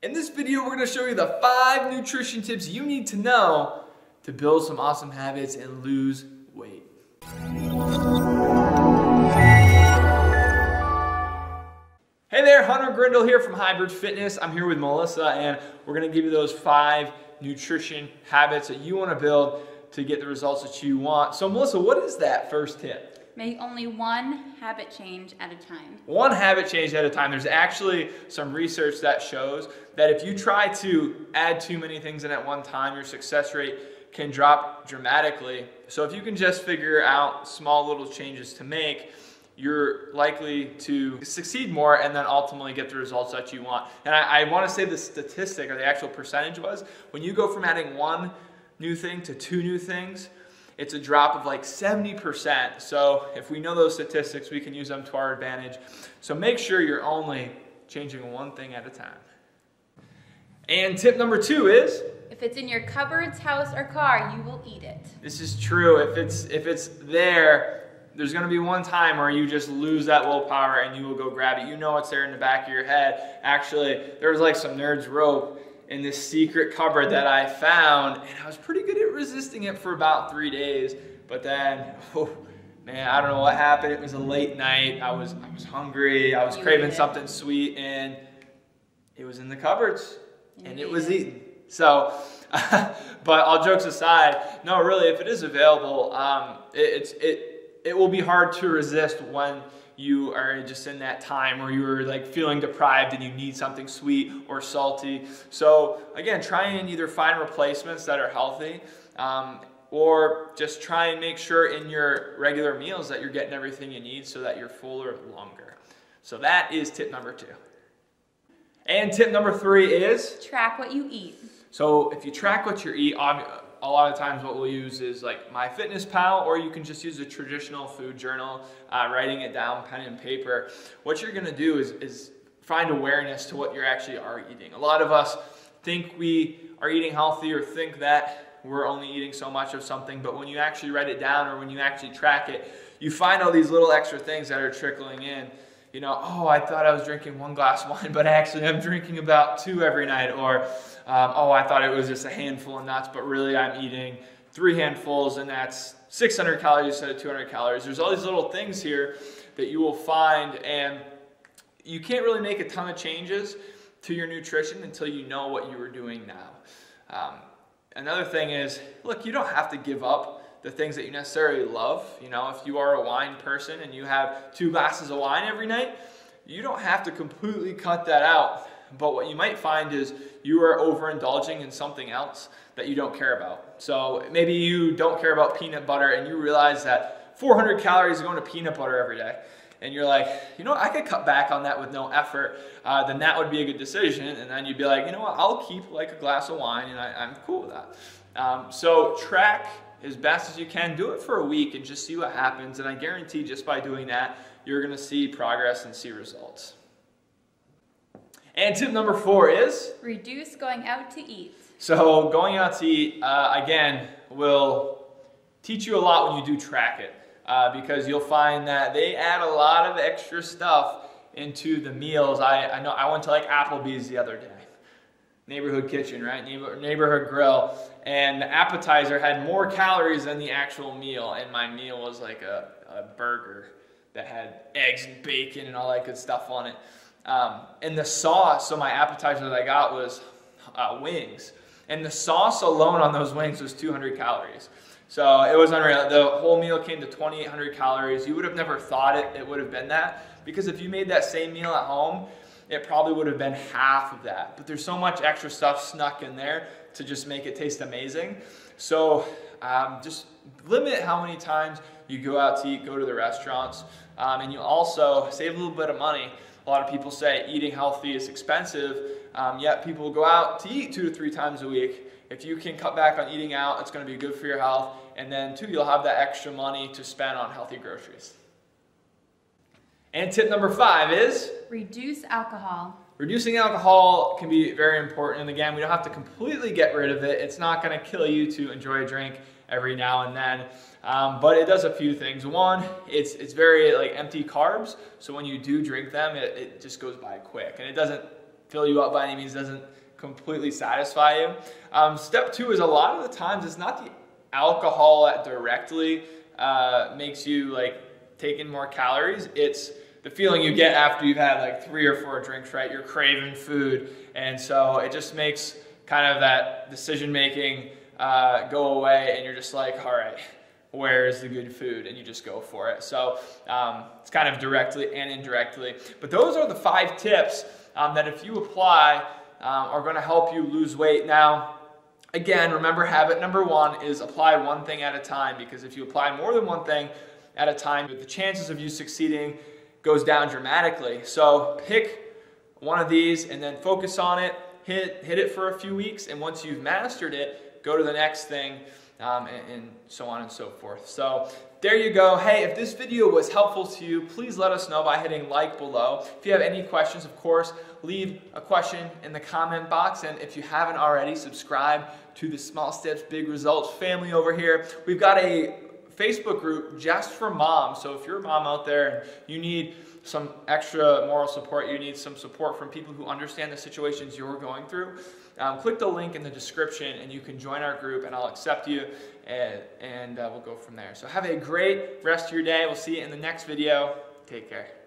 In this video, we're going to show you the 5 nutrition tips you need to know to build some awesome habits and lose weight. Hey there, Hunter Grindle here from Hybrid Fitness. I'm here with Melissa and we're going to give you those 5 nutrition habits that you want to build to get the results that you want. So Melissa, what is that first tip? Make only one habit change at a time. One habit change at a time. There's actually some research that shows that if you try to add too many things in at one time, your success rate can drop dramatically. So if you can just figure out small little changes to make, you're likely to succeed more and then ultimately get the results that you want. And I want to say the statistic or the actual percentage was, when you go from adding one new thing to 2 new things, it's a drop of like 70%. So if we know those statistics, we can use them to our advantage. So make sure you're only changing one thing at a time. And tip number 2 is, if it's in your cupboards, house, or car, you will eat it. this is true. If it's there, there's going to be one time where you just lose that willpower and you will go grab it. You know it's there in the back of your head. Actually, there was like some nerd's rope in this secret cupboard that I found, and I was pretty good at resisting it for about 3 days. But then, oh man, I don't know what happened. It was a late night. I was hungry. I was craving something sweet, and it was in the cupboards, and it was eaten. So, but all jokes aside, no, really, if it is available, it will be hard to resist when you are just in that time where you're like feeling deprived and you need something sweet or salty. So again, try and either find replacements that are healthy, or just try and make sure in your regular meals that you're getting everything you need so that you're fuller longer. So that is tip number 2. And tip number 3 is? Track what you eat. So if you track what you eat, a lot of times what we'll use is like MyFitnessPal, or you can just use a traditional food journal, writing it down, pen and paper. What you're gonna do is find awareness to what you actually are eating. A lot of us think we are eating healthy or think that we're only eating so much of something, but when you actually write it down or when you actually track it, you find all these little extra things that are trickling in. You know, oh, I thought I was drinking 1 glass of wine, but actually I'm drinking about 2 every night. Or, oh, I thought it was just a handful of nuts, but really I'm eating 3 handfuls, and that's 600 calories instead of 200 calories. There's all these little things here that you will find, and you can't really make a ton of changes to your nutrition until you know what you are doing now. Another thing is, look, you don't have to give up the things that you necessarily love. You know, if you are a wine person and you have 2 glasses of wine every night, you don't have to completely cut that out. But what you might find is you are overindulging in something else that you don't care about. So maybe you don't care about peanut butter and you realize that 400 calories is going to peanut butter every day. And you're like, you know what, I could cut back on that with no effort. Then that would be a good decision. And then you'd be like, you know what, I'll keep like a glass of wine and I'm cool with that. So track as best as you can. Do it for a week and just see what happens. And I guarantee just by doing that, you're going to see progress and see results. And tip number 4 is? Reduce going out to eat. So going out to eat, again, will teach you a lot when you do track it. Because you'll find that they add a lot of extra stuff into the meals. I know I went to like Applebee's the other day. Neighborhood kitchen, right? Neighborhood grill. And the appetizer had more calories than the actual meal. And my meal was like a burger that had eggs and bacon and all that good stuff on it. And the sauce, so my appetizer that I got was wings. And the sauce alone on those wings was 200 calories. So it was unreal. The whole meal came to 2,800 calories. You would have never thought it would have been that. Because if you made that same meal at home, it probably would have been half of that. But there's so much extra stuff snuck in there to just make it taste amazing. So just limit how many times you go out to eat, go to the restaurants. And you also save a little bit of money. A lot of people say eating healthy is expensive, yet people go out to eat 2 to 3 times a week. If you can cut back on eating out, it's going to be good for your health. And then 2, you'll have that extra money to spend on healthy groceries. And tip number 5 is? Reduce alcohol. Reducing alcohol can be very important. And again, we don't have to completely get rid of it. It's not going to kill you to enjoy a drink every now and then. But it does a few things. One, it's very like empty carbs. So when you do drink them, it just goes by quick. And it doesn't fill you up by any means, doesn't completely satisfy you. Step 2 is a lot of the times it's not the alcohol that directly makes you like take in more calories. It's the feeling you get after you've had like 3 or 4 drinks, right? You're craving food, and so it just makes kind of that decision making go away, and you're just like, all right, where is the good food? And you just go for it. So it's kind of directly and indirectly. But those are the 5 tips that if you apply are going to help you lose weight. Now, again, remember, habit number 1 is apply one thing at a time, because if you apply more than one thing at a time, the chances of you succeeding goes down dramatically. So pick one of these and then focus on it, hit it for a few weeks, and once you've mastered it, go to the next thing, and so on and so forth. So there you go. Hey, if this video was helpful to you, please let us know by hitting like below. If you have any questions, of course, leave a question in the comment box. And if you haven't already, subscribe to the Small Steps, Big Results family over here. We've got a Facebook group just for moms. So if you're a mom out there and you need some extra moral support, you need some support from people who understand the situations you're going through, click the link in the description and you can join our group, and I'll accept you, and we'll go from there. So have a great rest of your day. We'll see you in the next video. Take care.